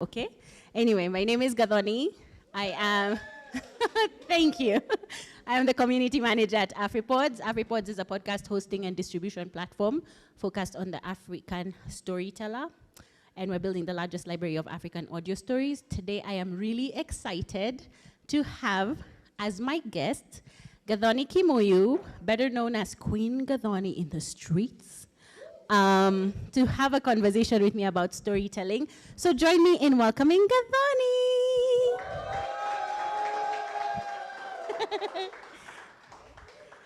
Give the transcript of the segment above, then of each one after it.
Okay. Anyway, my name is Gathoni. I am, thank you. I am the community manager at AfriPods. AfriPods is a podcast hosting and distribution platform focused on the African storyteller. And we're building the largest library of African audio stories. Today, I am really excited to have as my guest Gathoni Kimuyu, better known as Queen Gathoni in the streets, to have a conversation with me about storytelling. So join me in welcoming Gathoni.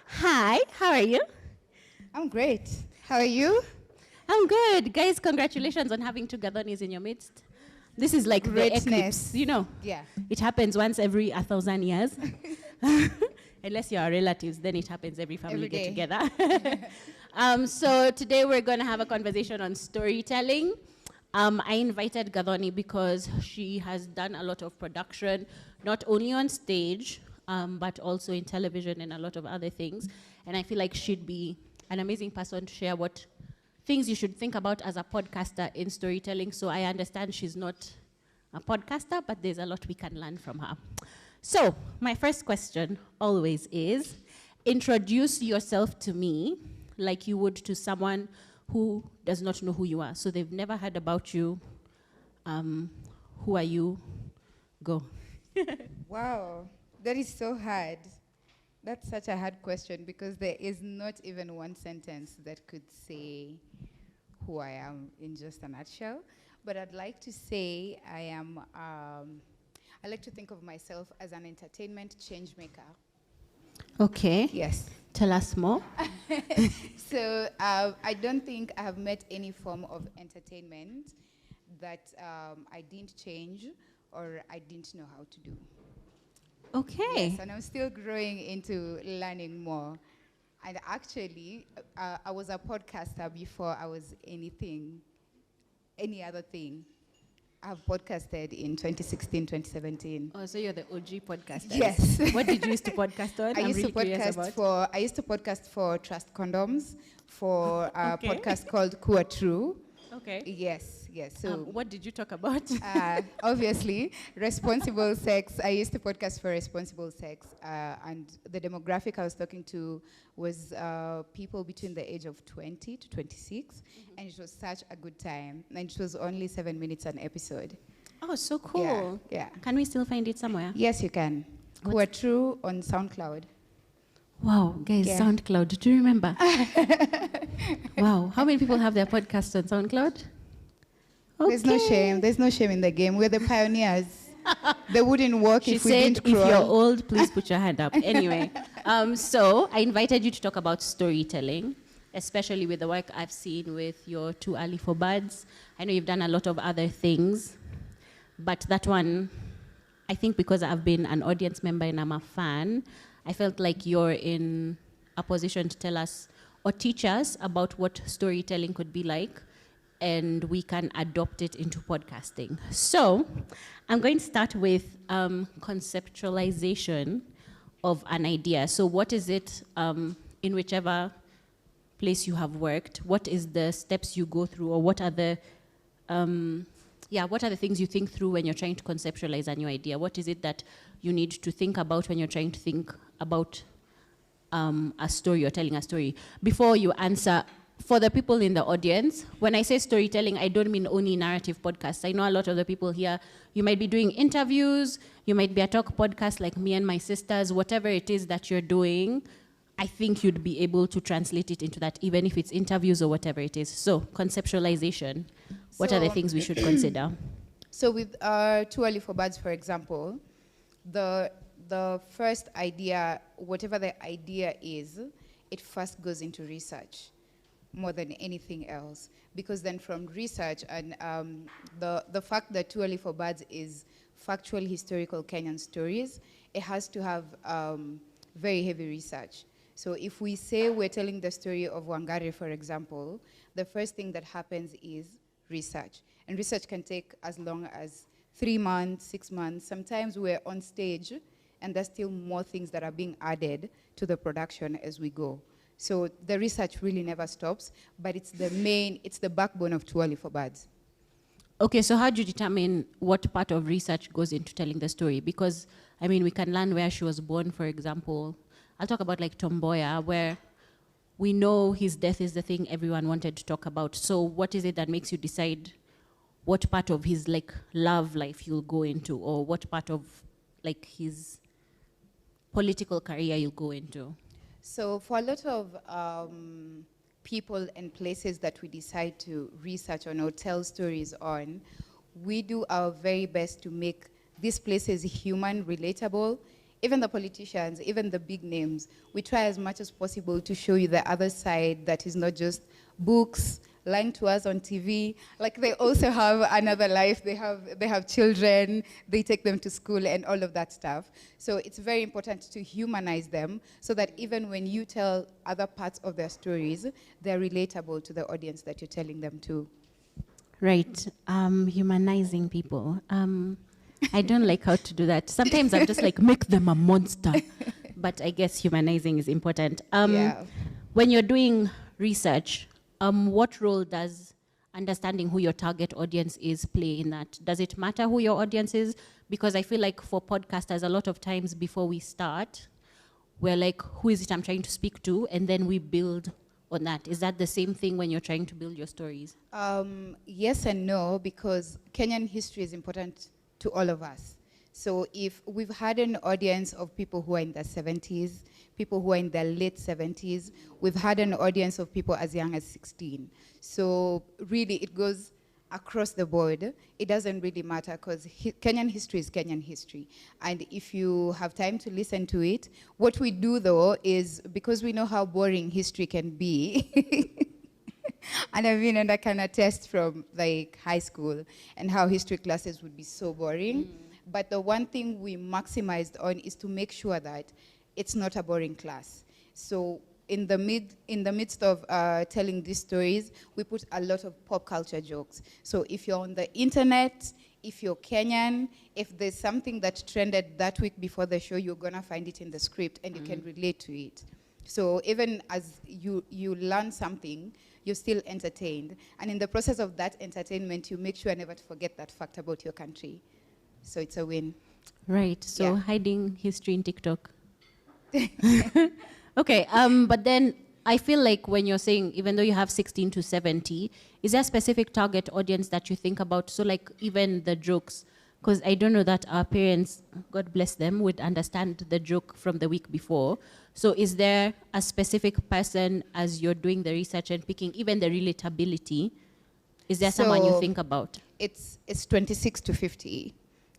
Hi, how are you? I'm great. How are you? I'm good. Guys, congratulations on having two Gathonis in your midst. This is like the eclipse, you know? Yeah. It happens once every 1,000 years. Unless you are relatives, then it happens every family get together. So today we're going to have a conversation on storytelling. I invited Gathoni because she has done a lot of production, not only on stage, but also in television and a lot of other things. And I feel like she'd be an amazing person to share what things you should think about as a podcaster in storytelling. So I understand she's not a podcaster, but there's a lot we can learn from her. So my first question always is, introduce yourself to me like you would to someone who does not know who you are. So they've never heard about you. Who are you? Go. Wow, that is so hard. That's such a hard question because there is not even one sentence that could say who I am in just a nutshell. But I'd like to say I like to think of myself as an entertainment change maker. Okay. Yes. Tell us more. So I don't think I have met any form of entertainment that I didn't change or I didn't know how to do. Okay. Yes, and I'm still growing into learning more. And actually, I was a podcaster before I was any other thing. I've podcasted in 2016, 2017. Oh, so you're the OG podcaster. Yes. What did you used to podcast on? I used to podcast for Trust Condoms for a podcast called Kua True. Okay. Yes. So what did you talk about? obviously, responsible sex. I used to podcast for responsible sex, and the demographic I was talking to was people between the age of 20 to 26, and it was such a good time. And it was only 7 minutes an episode. Oh, so cool. Yeah. Can we still find it somewhere? Yes, you can. Kua True on SoundCloud. Wow, guys, yeah. SoundCloud. Do you remember? Wow. How many people have their podcast on SoundCloud? Okay. There's no shame. There's no shame in the game. We're the pioneers. They wouldn't work if we didn't crawl. If you're old, please put your hand up. Anyway, so I invited you to talk about storytelling, especially with the work I've seen with your Too Early for Birds. I know you've done a lot of other things, but that one, I think because I've been an audience member and I'm a fan, I felt like you're in a position to tell us or teach us about what storytelling could be like, and we can adopt it into podcasting. So I'm going to start with conceptualization of an idea. So what is it, in whichever place you have worked, what is the steps you go through, or what are the things you think through when you're trying to conceptualize a new idea? What is it that you need to think about when you're trying to think about a story or telling a story? Before you answer, for the people in the audience, when I say storytelling, I don't mean only narrative podcasts. I know a lot of the people here, you might be doing interviews, you might be a talk podcast like me and my sisters, whatever it is that you're doing, I think you'd be able to translate it into that, even if it's interviews or whatever it is. So, conceptualization, what are the things we should consider? So with Too Early for Birds, for example, the first idea, whatever the idea is, it first goes into research more than anything else. Because then from research, and the fact that Too Early for Birds is factual historical Kenyan stories, it has to have very heavy research. So if we say we're telling the story of Wangari, for example, the first thing that happens is research. And research can take as long as 3 months, 6 months. Sometimes we're on stage and there's still more things that are being added to the production as we go. So the research really never stops, but it's the backbone of Too Early for Birds. Okay, so how do you determine what part of research goes into telling the story? Because, I mean, we can learn where she was born, for example. I'll talk about like Tomboya, where we know his death is the thing everyone wanted to talk about. So what is it that makes you decide what part of his like love life you'll go into, or what part of like his political career you'll go into? So for a lot of people and places that we decide to research on or tell stories on, we do our very best to make these places human, relatable. Even the politicians, even the big names, we try as much as possible to show you the other side that is not just books, lying to us on TV. Like, they also have another life. They have children, they take them to school and all of that stuff. So it's very important to humanize them so that even when you tell other parts of their stories, they're relatable to the audience that you're telling them to. Right, humanizing people. I don't like how to do that. Sometimes I'm just like, make them a monster. But I guess humanizing is important. Yeah. When you're doing research, what role does understanding who your target audience is play in that? Does it matter who your audience is? Because I feel like for podcasters, a lot of times before we start, we're like, who is it I'm trying to speak to? And then we build on that. Is that the same thing when you're trying to build your stories? Yes and no, because Kenyan history is important to all of us. So if we've had an audience of people who are in their 70s, people who are in their late 70s, we've had an audience of people as young as 16. So really it goes across the board. It doesn't really matter because Kenyan history is Kenyan history. And if you have time to listen to it, what we do though is, because we know how boring history can be, and I can attest from like high school and how history classes would be so boring. But the one thing we maximized on is to make sure that it's not a boring class. So in the midst of telling these stories, we put a lot of pop culture jokes. So if you're on the internet, if you're Kenyan, if there's something that trended that week before the show, you're gonna find it in the script and you can relate to it. So even as you learn something, you're still entertained. And in the process of that entertainment, you make sure never to forget that fact about your country. So it's a win. Right, so hiding history in TikTok. Okay, but then I feel like when you're saying, even though you have 16 to 70, is there a specific target audience that you think about? So like even the jokes, because I don't know that our parents, God bless them, would understand the joke from the week before. So is there a specific person as you're doing the research and picking even the relatability? Is there someone you think about? It's 26 to 50.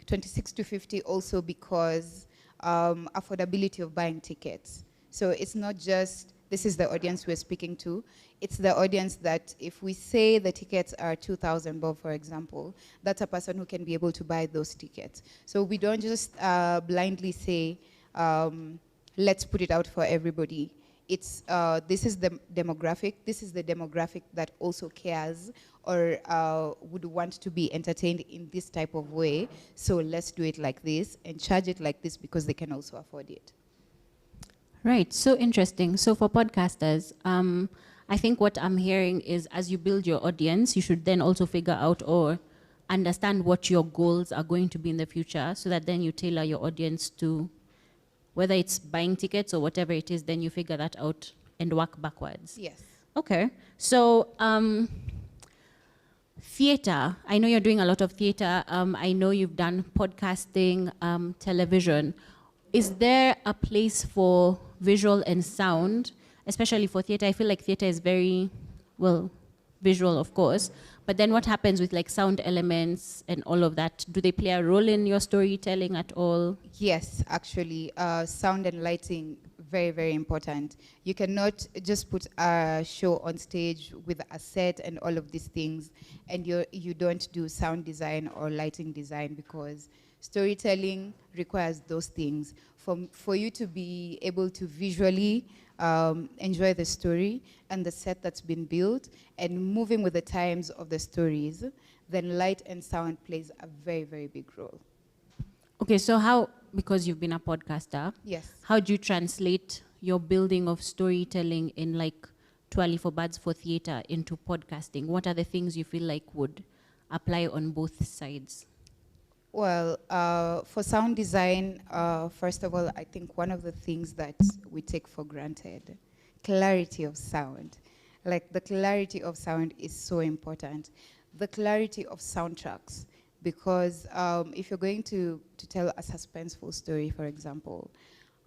26 to 50 also because affordability of buying tickets. So it's not just, this is the audience we're speaking to. It's the audience that if we say the tickets are 2,000 bob, for example, that's a person who can be able to buy those tickets. So we don't just blindly say, let's put it out for everybody. It's, this is the demographic. This is the demographic that also cares or would want to be entertained in this type of way. So let's do it like this and charge it like this because they can also afford it. Right, so interesting. So for podcasters, I think what I'm hearing is as you build your audience, you should then also figure out or understand what your goals are going to be in the future so that then you tailor your audience to whether it's buying tickets or whatever it is, then you figure that out and work backwards. Yes. Okay, so theater, I know you're doing a lot of theater. I know you've done podcasting, television. Is there a place for visual and sound, especially for theater? I feel like theater is very, well, visual, of course, but then what happens with like sound elements and all of that? Do they play a role in your storytelling at all? Yes, actually, sound and lighting, very, very important. You cannot just put a show on stage with a set and all of these things, and you don't do sound design or lighting design, because storytelling requires those things. For you to be able to visually enjoy the story and the set that's been built and moving with the times of the stories, then light and sound plays a very, very big role. Okay, so how, because you've been a podcaster, yes, how do you translate your building of storytelling in like Twali for Birds for theater into podcasting? What are the things you feel like would apply on both sides? Well, for sound design, first of all, I think one of the things that we take for granted, clarity of sound. Like, the clarity of sound is so important. The clarity of soundtracks, because if you're going to tell a suspenseful story, for example,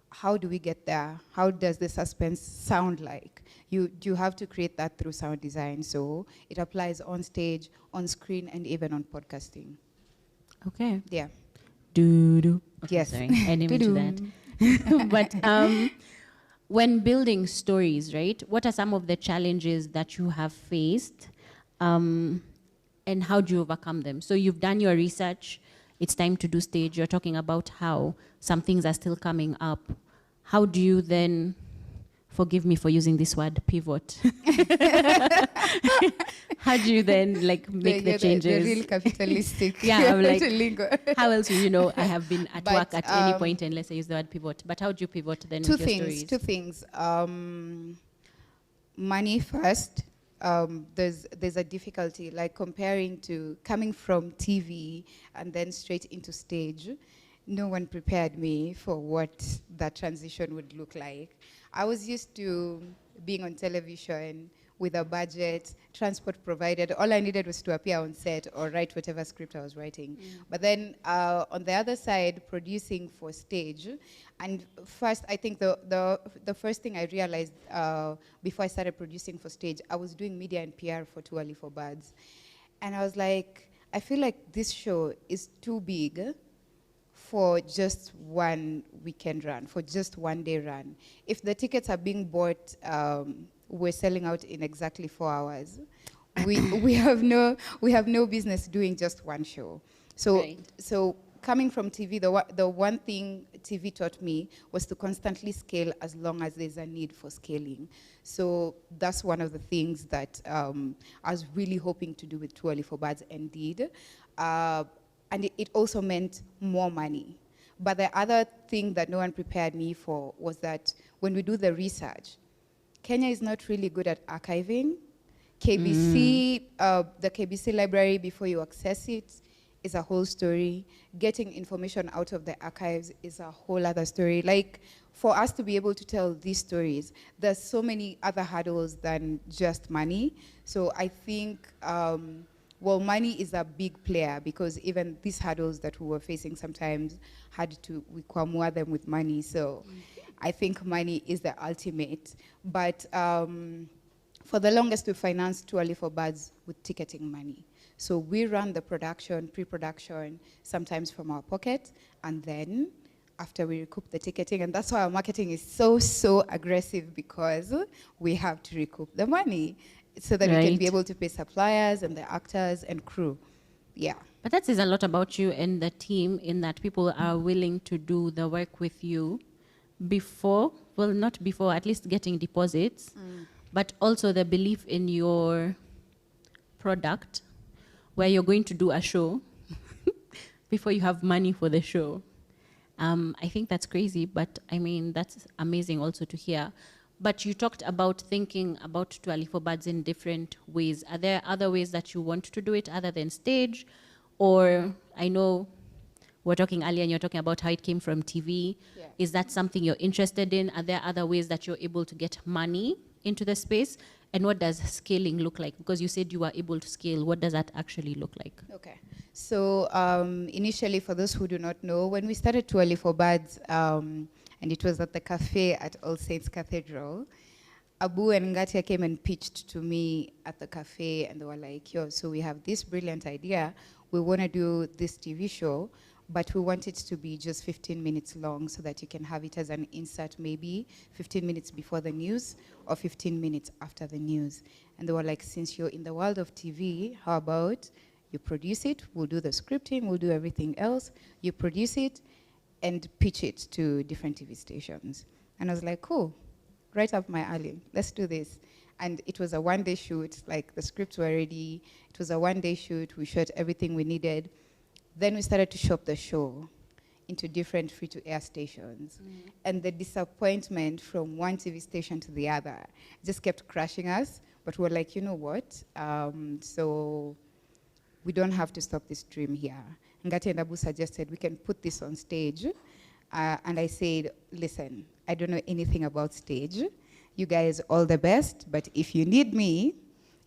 how do we get there? How does the suspense sound like? You have to create that through sound design. So it applies on stage, on screen, and even on podcasting. Okay. Yeah. Okay, Yes. sorry, I didn't mean to that. But when building stories, right, what are some of the challenges that you have faced, and how do you overcome them? So you've done your research, it's time to do stage, you're talking about how some things are still coming up. How do you then, forgive me for using this word, pivot? How do you then make the changes? The real capitalistic. Yeah, I'm like, lingo. how else will you know I have been at work at any point unless I use the word pivot? But how do you pivot then with your stories? Two things. Money first. There's a difficulty, like comparing to coming from TV and then straight into stage. No one prepared me for what that transition would look like. I was used to being on television with a budget, transport provided. All I needed was to appear on set or write whatever script I was writing. But then on the other side, producing for stage. And first, I think the first thing I realized before I started producing for stage, I was doing media and PR for Too Early for Birds. And I was like, I feel like this show is too big for just one weekend run, for just one day run. If the tickets are being bought, we're selling out in exactly 4 hours. We have no business doing just one show. So Right. So coming from TV, the one thing TV taught me was to constantly scale as long as there's a need for scaling. So that's one of the things that I was really hoping to do with Too Early for Birds, and did. And it also meant more money. But the other thing that no one prepared me for was that when we do the research, Kenya is not really good at archiving. KBC, the KBC library, before you access it, is a whole story. Getting information out of the archives is a whole other story. Like, for us to be able to tell these stories, there's so many other hurdles than just money. So I think, well, money is a big player, because even these hurdles that we were facing sometimes we kwamua them with money. So I think money is the ultimate. But for the longest, we financed Too Early for Birds with ticketing money. So we run the production, pre-production, sometimes from our pocket, and then after we recoup the ticketing, and that's why our marketing is so aggressive, because we have to recoup the money so that we can be able to pay suppliers and the actors and crew. Yeah. But that says a lot about you and the team, in that people are willing to do the work with you before, well, not before, at least getting deposits, but also the belief in your product, where you're going to do a show before you have money for the show. I think that's crazy, but I mean, that's amazing also to hear. But you talked about thinking about Too Early for Birds in different ways. Are there other ways that you want to do it other than stage? Or, I know we're talking earlier and you're talking about how it came from TV. Yeah. Is that something you're interested in? Are there other ways that you're able to get money into the space? And what does scaling look like? Because you said you were able to scale. What does that actually look like? Okay. So initially, for those who do not know, when we started Too Early for Birds, and it was at the cafe at All Saints Cathedral, Abu and Ngatia came and pitched to me at the cafe, and they were like, yo, so we have this brilliant idea. We want to do this TV show, but we want it to be just 15 minutes long, so that you can have it as an insert, maybe 15 minutes before the news or 15 minutes after the news. And they were like, since you're in the world of TV, how about you produce it, we'll do the scripting, we'll do everything else, you produce it and pitch it to different TV stations. And I was like, cool, right up my alley, let's do this. And it was a one-day shoot, like the scripts were ready, it was a one-day shoot, we shot everything we needed. Then we started to shop the show into different free-to-air stations. And the disappointment from one TV station to the other just kept crushing us. But we were like, you know what? So we don't have to stop this dream here. Ngati and Abu suggested we can put this on stage. And I said, listen, I don't know anything about stage. You guys, all the best. But if you need me,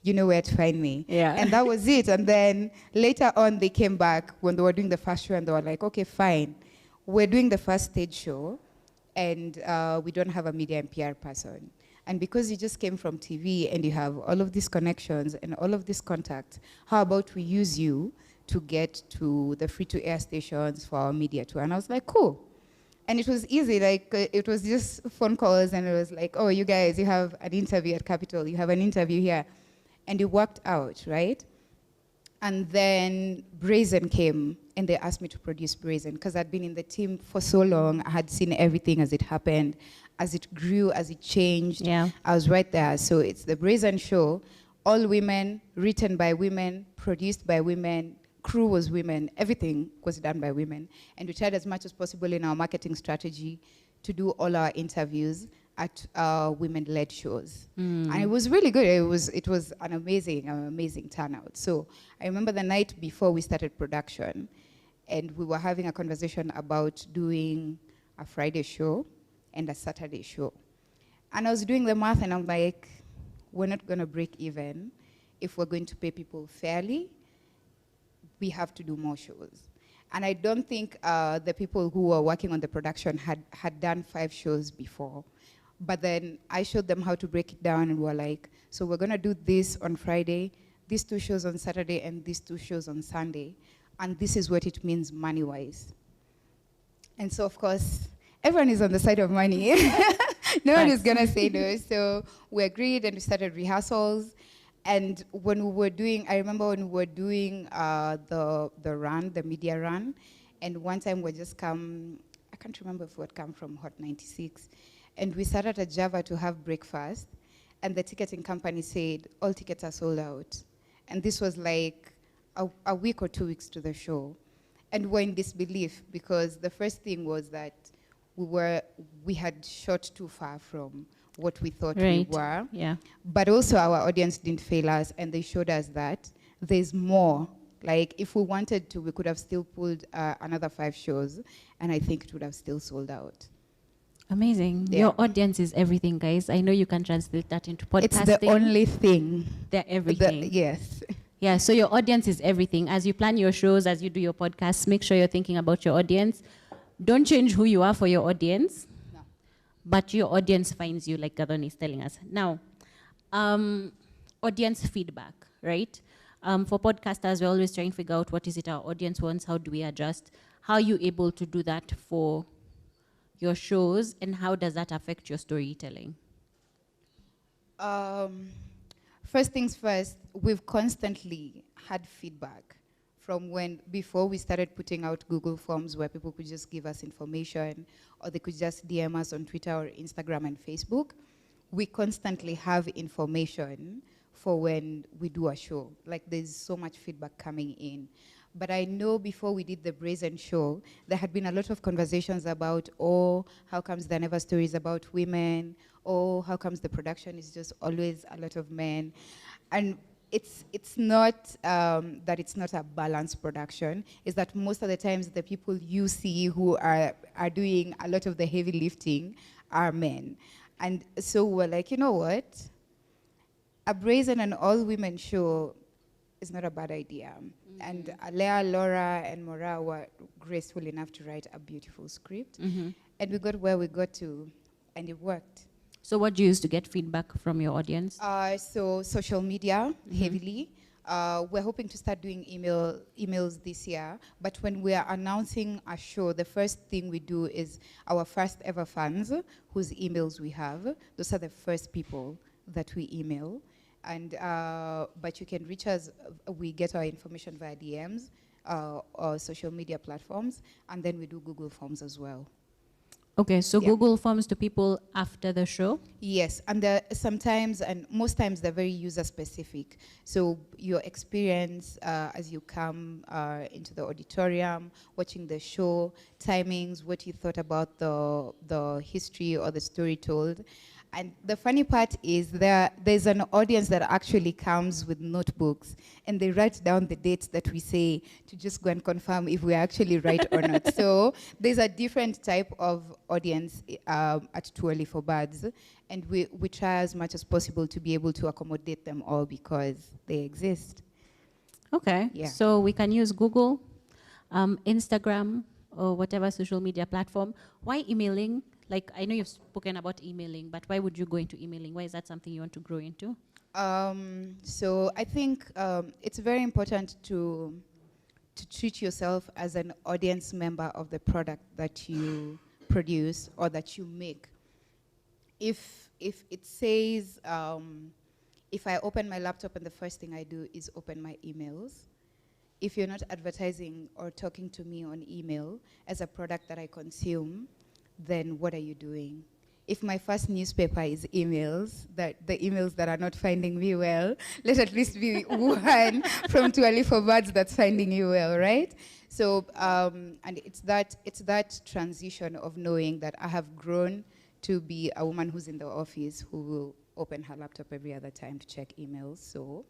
you know where to find me. Yeah. And that was it. And then later on, they came back when they were doing the first show, and they were like, okay, fine. We're doing the first stage show, and we don't have a media and PR person. And because you just came from TV and you have all of these connections and all of these contacts, how about we use you to get to the free-to-air stations for our media tour? And I was like, cool. And it was easy, like it was just phone calls, and it was like, oh, you guys, you have an interview at Capitol, you have an interview here. And it worked out, right? And then Brazen came, and they asked me to produce Brazen, because I'd been in the team for so long. I had seen everything as it happened, as it grew, as it changed. Yeah. I was right there. So it's the Brazen show, all women, written by women, produced by women, crew was women, everything was done by women. And we tried as much as possible in our marketing strategy to do all our interviews at women-led shows. And it was really good. It was an amazing turnout. So I remember the night before we started production, and we were having a conversation about doing a Friday show and a Saturday show. And I was doing the math, and I'm like, we're not gonna break even. If we're going to pay people fairly, we have to do more shows. And I don't think the people who were working on the production had done 5 shows before. But then I showed them how to break it down, and we're like, so we're gonna do this on Friday, these 2 shows on Saturday, and these 2 shows on Sunday. And this is what it means money-wise. And so, of course, everyone is on the side of money. No one is gonna say no. So we agreed, and we started rehearsals. And when we were doing, I remember when we were doing the media run, and one time we just come, I can't remember if we had come from Hot 96, and we sat at Java to have breakfast, and the ticketing company said, all tickets are sold out. And this was like a week or 2 weeks to the show. And we're in disbelief, because the first thing was that we had shot too far from what we thought we were. Yeah. But also our audience didn't fail us, and they showed us that there's more. Like, if we wanted to, we could have still pulled another 5 shows, and I think it would have still sold out. Amazing. Yeah. Your audience is everything, guys. I know you can translate that into podcasting. It's the only thing. They're everything. Yes. Yeah, so your audience is everything. As you plan your shows, as you do your podcasts, make sure you're thinking about your audience. Don't change who you are for your audience. No. But your audience finds you, like Gathoni is telling us. Now, audience feedback, right? For podcasters, we're always trying to figure out what is it our audience wants, how do we adjust, how are you able to do that for your shows, and how does that affect your storytelling? First things first, we've constantly had feedback from before we started putting out Google Forms where people could just give us information, or they could just DM us on Twitter or Instagram and Facebook. We constantly have information for when we do a show. Like, there's so much feedback coming in. But I know before we did the Brazen show, there had been a lot of conversations about, oh, how comes there are never stories about women? Oh, how comes the production is just always a lot of men? And it's not that it's not a balanced production. It's that most of the times the people you see who are doing a lot of the heavy lifting are men. And so we're like, you know what? A Brazen and all-women show is not a bad idea. Mm-hmm. And Alea, Laura, and Mora were graceful enough to write a beautiful script. Mm-hmm. And we got where we got to, and it worked. So what do you use to get feedback from your audience? So social media, heavily. We're hoping to start doing emails this year. But when we're announcing a show, the first thing we do is our first ever fans, whose emails we have. Those are the first people that we email. And but you can reach us. We get our information via DMs or social media platforms, and then we do Google Forms as well. Okay, so Google Forms to people after the show? Yes, and sometimes, and most times, they're very user-specific. So your experience as you come into the auditorium, watching the show, timings, what you thought about the history or the story told. And the funny part is there's an audience that actually comes with notebooks, and they write down the dates that we say to just go and confirm if we're actually right or not. So there's a different type of audience at Too Early for Birds, and we try as much as possible to be able to accommodate them all because they exist. Okay, Yeah. so we can use Google, Instagram, or whatever social media platform. Why emailing? Like, I know you've spoken about emailing, but why would you go into emailing? Why is that something you want to grow into? So I think it's very important to treat yourself as an audience member of the product that you produce or that you make. If it says, if I open my laptop and the first thing I do is open my emails, if you're not advertising or talking to me on email as a product that I consume, then what are you doing? If my first newspaper is emails, the emails that are not finding me well, let at least be one from Too Early for Birds that's finding you well, right? So, and it's that transition of knowing that I have grown to be a woman who's in the office who will open her laptop every other time to check emails. So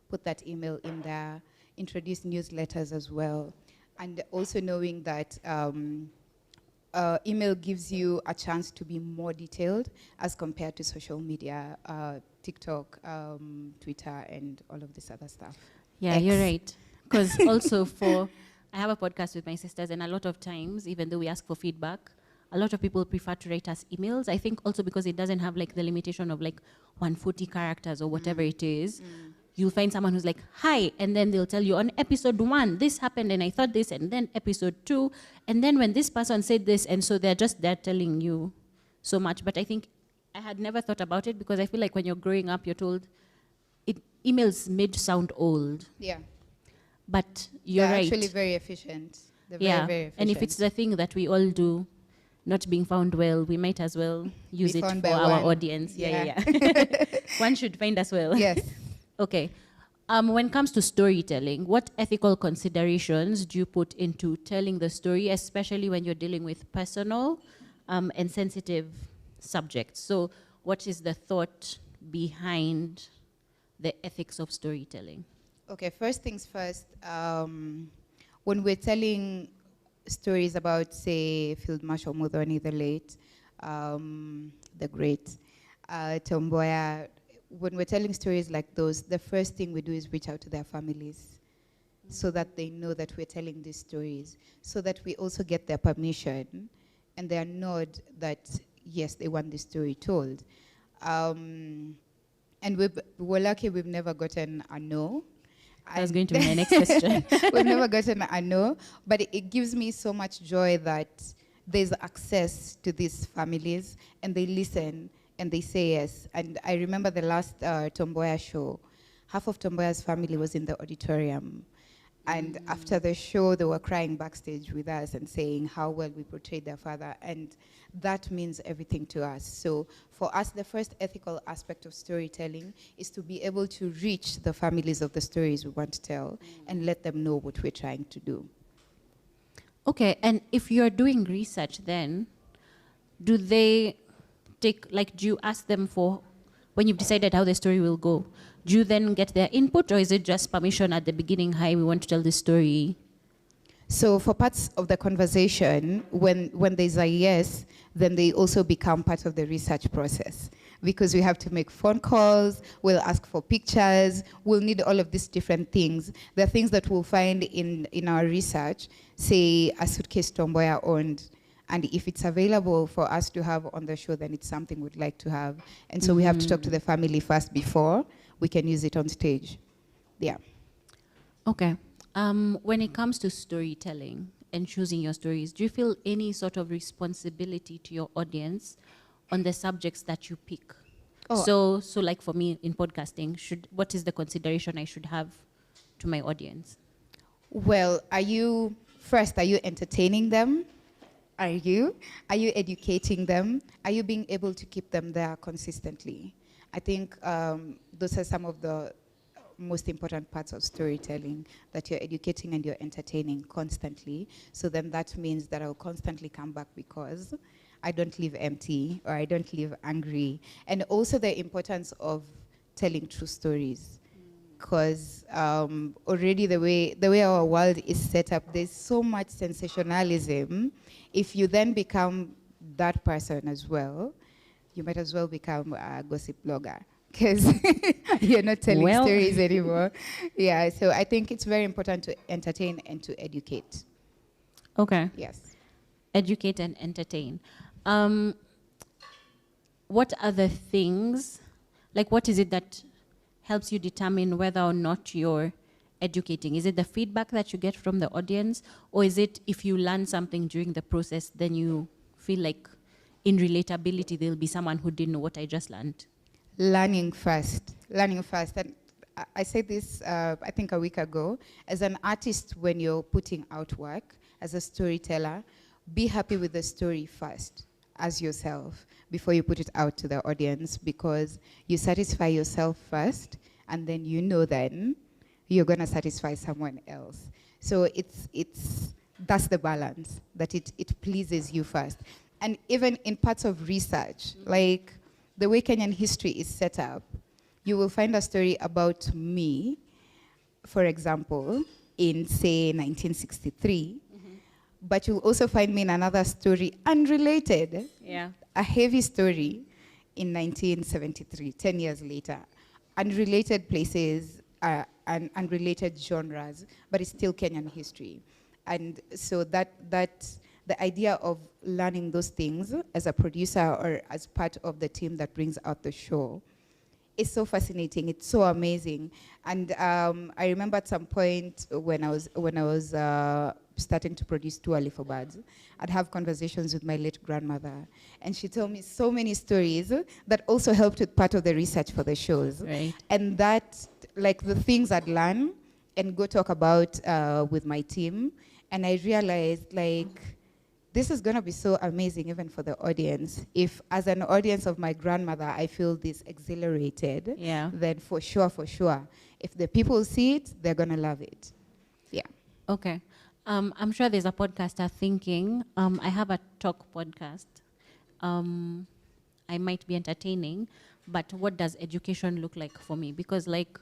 put that email in there, introduce newsletters as well, and also knowing that email gives you a chance to be more detailed as compared to social media, TikTok, Twitter, and all of this other stuff. Yeah, you're right. Because also I have a podcast with my sisters, and a lot of times, even though we ask for feedback, a lot of people prefer to write us emails. I think also because it doesn't have like the limitation of like 140 characters or whatever it is. You'll find someone who's like, hi, and then they'll tell you on episode 1, this happened, and I thought this, and then episode 2, and then when this person said this, and so they're telling you so much. But I think I had never thought about it because I feel like when you're growing up, you're told emails made sound old. Yeah. But you're They're right. actually very efficient. They're yeah. very efficient. And if it's the thing that we all do, not being found well, we might as well use it for our audience. Yeah. One should find us well. Yes. Okay. When it comes to storytelling, what ethical considerations do you put into telling the story, especially when you're dealing with personal and sensitive subjects? So what is the thought behind the ethics of storytelling? Okay, first things first. When we're telling stories about, say, Field Marshal Muthoni, the late, the great, Tom Mboya, when we're telling stories like those, the first thing we do is reach out to their families so that they know that we're telling these stories, so that we also get their permission and their nod that, yes, they want this story told. And we're lucky we've never gotten a no. That's going to be my next question. We've never gotten a no, but it gives me so much joy that there's access to these families and they listen and they say yes. And I remember the last Tom Mboya show, half of Tom Mboya's family was in the auditorium. And after the show, they were crying backstage with us and saying how well we portrayed their father. And that means everything to us. So for us, the first ethical aspect of storytelling is to be able to reach the families of the stories we want to tell and let them know what we're trying to do. Okay, and if you're doing research then, do they do you ask them for, when you've decided how the story will go, do you then get their input, or is it just permission at the beginning, hi, we want to tell this story? So for parts of the conversation, when there's a yes, then they also become part of the research process, because we have to make phone calls, we'll ask for pictures, we'll need all of these different things. The things that we'll find in our research, say a suitcase Tom Mboya owned, and if it's available for us to have on the show, then it's something we'd like to have. And so we have to talk to the family first before we can use it on stage. Yeah. Okay. When it comes to storytelling and choosing your stories, do you feel any sort of responsibility to your audience on the subjects that you pick? So like for me in podcasting, what is the consideration I should have to my audience? Well, are you entertaining them? Are you educating them? Are you being able to keep them there consistently? I think those are some of the most important parts of storytelling, that you're educating and you're entertaining constantly. So then that means that I'll constantly come back because I don't leave empty or I don't leave angry. And also the importance of telling true stories. Because already the way our world is set up, there's so much sensationalism. If you then become that person as well, you might as well become a gossip blogger because you're not telling stories anymore. Yeah, so I think it's very important to entertain and to educate. Okay. Yes. Educate and entertain. What other things, like what is it that helps you determine whether or not you're educating? Is it the feedback that you get from the audience, or is it if you learn something during the process, then you feel like in relatability there'll be someone who didn't know what I just learned? Learning first. And I said this, I think a week ago, as an artist, when you're putting out work, as a storyteller, be happy with the story first as yourself before you put it out to the audience, because you satisfy yourself first, and then then you're going to satisfy someone else. So that's the balance, that it pleases you first. And even in parts of research, like the way Kenyan history is set up, you will find a story about me, for example, in, say, 1963, but you'll also find me in another story, unrelated, a heavy story in 1973, 10 years later. Unrelated places and unrelated genres, but it's still Kenyan history. And so that the idea of learning those things as a producer or as part of the team that brings out the show is so fascinating. It's so amazing. And I remember at some point when I was starting to produce Too Early for Birds, I'd have conversations with my late grandmother, and she told me so many stories that also helped with part of the research for the shows. Right. And that, like the things I'd learn and go talk about with my team, and I realized, like, this is going to be so amazing even for the audience. If, as an audience of my grandmother, I feel this exhilarated, then for sure, if the people see it, they're going to love it. Yeah. Okay. I'm sure there's a podcaster thinking, I have a talk podcast. I might be entertaining, but what does education look like for me? Because, like,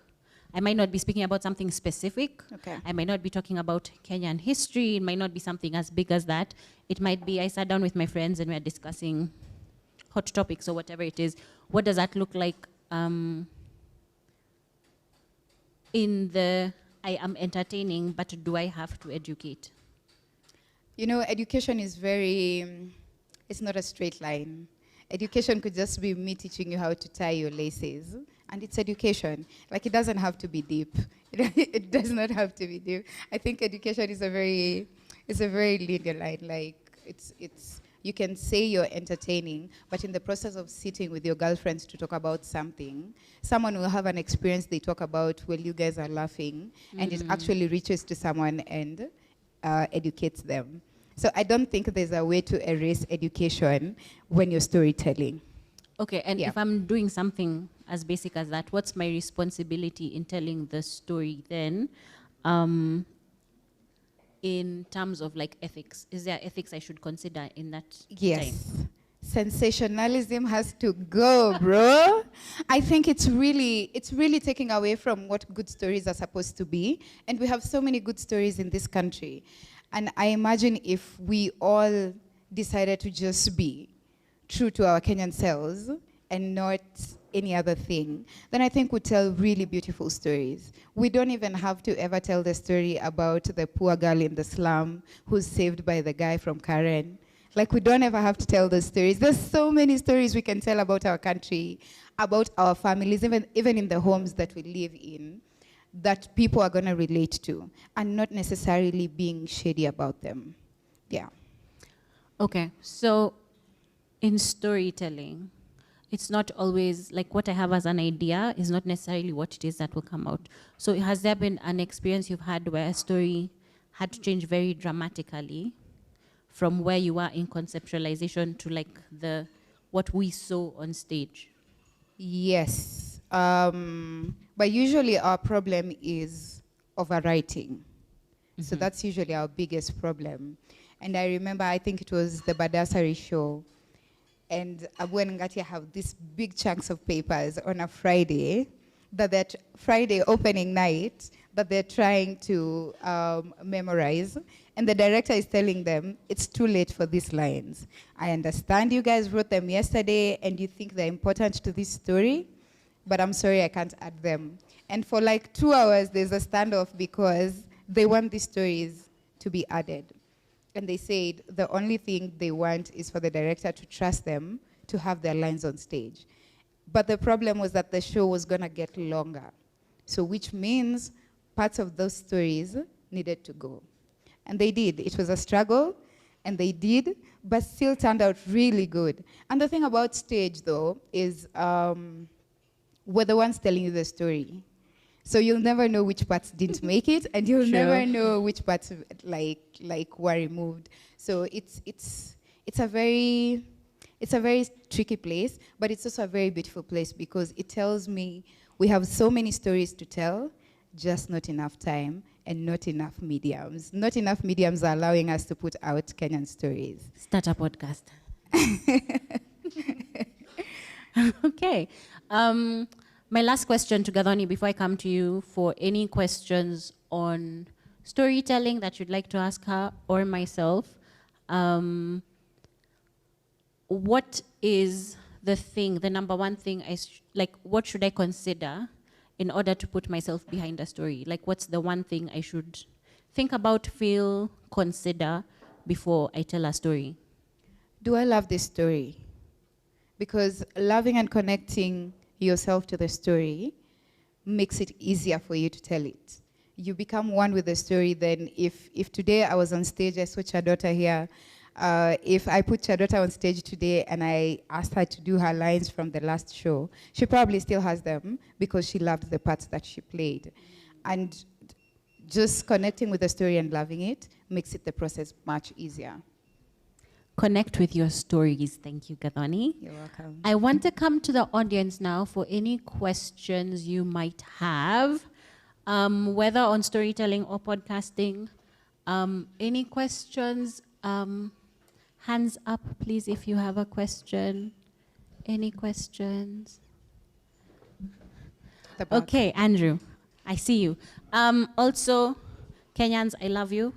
I might not be speaking about something specific. Okay. I might not be talking about Kenyan history. It might not be something as big as that. It might be I sat down with my friends and we're discussing hot topics or whatever it is. What does that look like in the I am entertaining, but do I have to educate? You know, education is it's not a straight line. Education could just be me teaching you how to tie your laces, and it's education. Like, it doesn't have to be deep. It does not have to be deep. I think education is a very linear line. Like, it's you can say you're entertaining, but in the process of sitting with your girlfriends to talk about something, someone will have an experience they talk about while you guys are laughing, and it actually reaches to someone and educates them. So I don't think there's a way to erase education when you're storytelling. Okay, and if I'm doing something as basic as that, what's my responsibility in telling the story then? In terms of, like, ethics, is there ethics I should consider in that time? Sensationalism has to go, bro. I think it's really taking away from what good stories are supposed to be, and we have so many good stories in this country. And I imagine if we all decided to just be true to our Kenyan selves and not any other thing, then I think we'd tell really beautiful stories. We don't even have to ever tell the story about the poor girl in the slum who's saved by the guy from Karen. Like, we don't ever have to tell those stories. There's so many stories we can tell about our country, about our families, even in the homes that we live in, that people are going to relate to, and not necessarily being shady about them. Yeah. Okay, so in storytelling, it's not always, like, what I have as an idea is not necessarily what it is that will come out. So has there been an experience you've had where a story had to change very dramatically from where you are in conceptualization to, like, what we saw on stage? Yes. But usually our problem is overwriting. So that's usually our biggest problem. And I remember, I think it was the Badasari show. and Abu and Ngatia have these big chunks of papers on a Friday, Friday opening night, that they're trying to memorize. And the director is telling them, it's too late for these lines. I understand you guys wrote them yesterday and you think they're important to this story, but I'm sorry, I can't add them. And for like 2 hours, there's a standoff because they want these stories to be added. And they said the only thing they want is for the director to trust them to have their lines on stage. But the problem was that the show was going to get longer. So which means parts of those stories needed to go. And they did. It was a struggle, and they did, but still turned out really good. And the thing about stage, though, is we're the ones telling you the story. So you'll never know which parts didn't make it, and you'll never know which parts like were removed. So it's a very tricky place, but it's also a very beautiful place because it tells me we have so many stories to tell, just not enough time and not enough mediums. Not enough mediums are allowing us to put out Kenyan stories. Start a podcast. Okay. My last question to Gathoni before I come to you for any questions on storytelling that you'd like to ask her or myself. What is the number one thing, what should I consider in order to put myself behind a story? Like, what's the one thing I should think about, feel, consider before I tell a story? Do I love this story? Because loving and connecting yourself to the story makes it easier for you to tell it. You become one with the story. Then if today I was on stage, I saw Chadota here, if I put Chadota on stage today and I asked her to do her lines from the last show, she probably still has them because she loved the parts that she played. And just connecting with the story and loving it makes it the process much easier. Connect with your stories. Thank you, Gathoni. You're welcome. I want to come to the audience now for any questions you might have, whether on storytelling or podcasting. Any questions? Hands up, please, if you have a question. Any questions? Okay, Andrew, I see you. Also, Kenyans, I love you.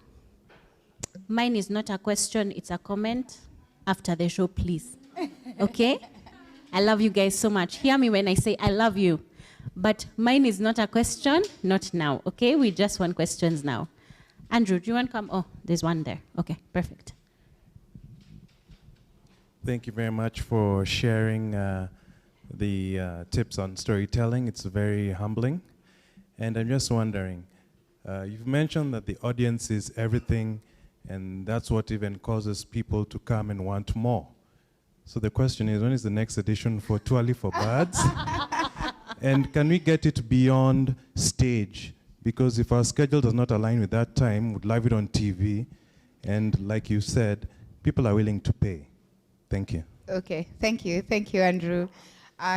Mine is not a question, it's a comment. After the show, please. Okay? I love you guys so much. Hear me when I say I love you. But mine is not a question, not now. Okay? We just want questions now. Andrew, do you want to come? Oh, there's one there. Okay, perfect. Thank you very much for sharing the tips on storytelling. It's very humbling. And I'm just wondering, you've mentioned that the audience is everything, and that's what even causes people to come and want more. So the question is, when is the next edition for Too Early for Birds? And can we get it beyond stage? Because if our schedule does not align with that time, we'd live it on TV. And like you said, people are willing to pay. Thank you. Okay, thank you. Thank you, Andrew.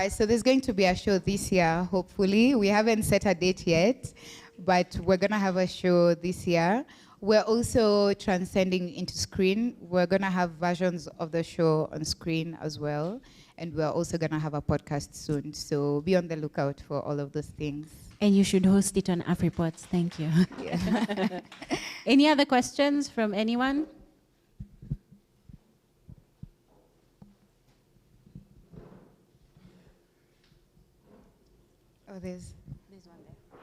So there's going to be a show this year, hopefully. We haven't set a date yet, but we're going to have a show this year. We're also transcending into screen. We're going to have versions of the show on screen as well. And we're also going to have a podcast soon. So be on the lookout for all of those things. And you should host it on AfriPods. Thank you. Yeah. Any other questions from anyone? Oh, there's one there.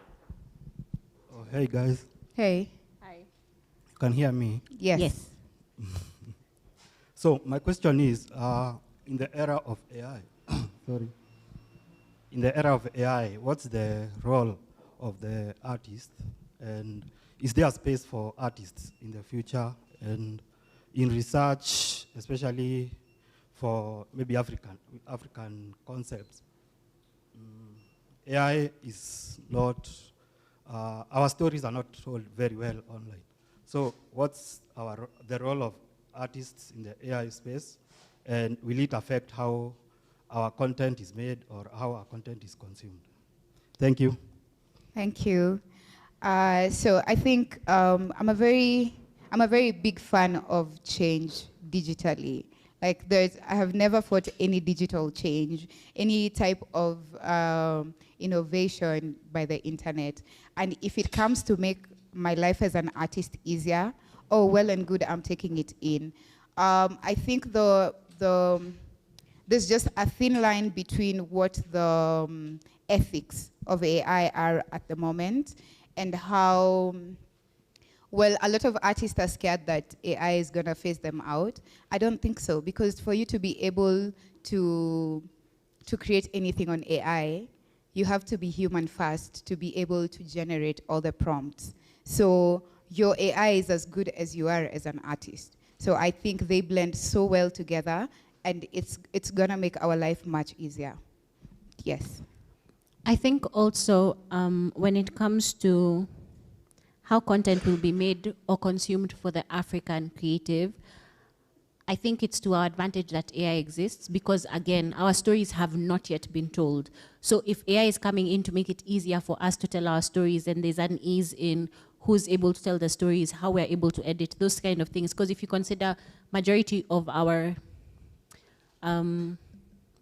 Oh, hey, guys. Hey. Hi. You can hear me? Yes. Yes. So my question is, in the era of AI, in the era of AI, what's the role of the artist? And is there a space for artists in the future? And in research, especially for maybe African concepts, AI is not, our stories are not told very well online. So what's the role of artists in the AI space? And will it affect how our content is made or how our content is consumed? Thank you. Thank you. So I think I'm a very big fan of change digitally. Like I have never fought any digital change, any type of innovation by the internet. And if it comes to make my life as an artist easier, oh, well and good, I'm taking it in. I think there's just a thin line between what the ethics of AI are at the moment and how, well, a lot of artists are scared that AI is going to phase them out. I don't think so, because for you to be able to create anything on AI, you have to be human first to be able to generate all the prompts. So your AI is as good as you are as an artist. So I think they blend so well together, and it's gonna make our life much easier. Yes. I think also when it comes to how content will be made or consumed for the African creative, I think it's to our advantage that AI exists because, again, our stories have not yet been told. So if AI is coming in to make it easier for us to tell our stories, then there's an ease in who's able to tell the stories, how we're able to edit, those kind of things. Because if you consider majority of our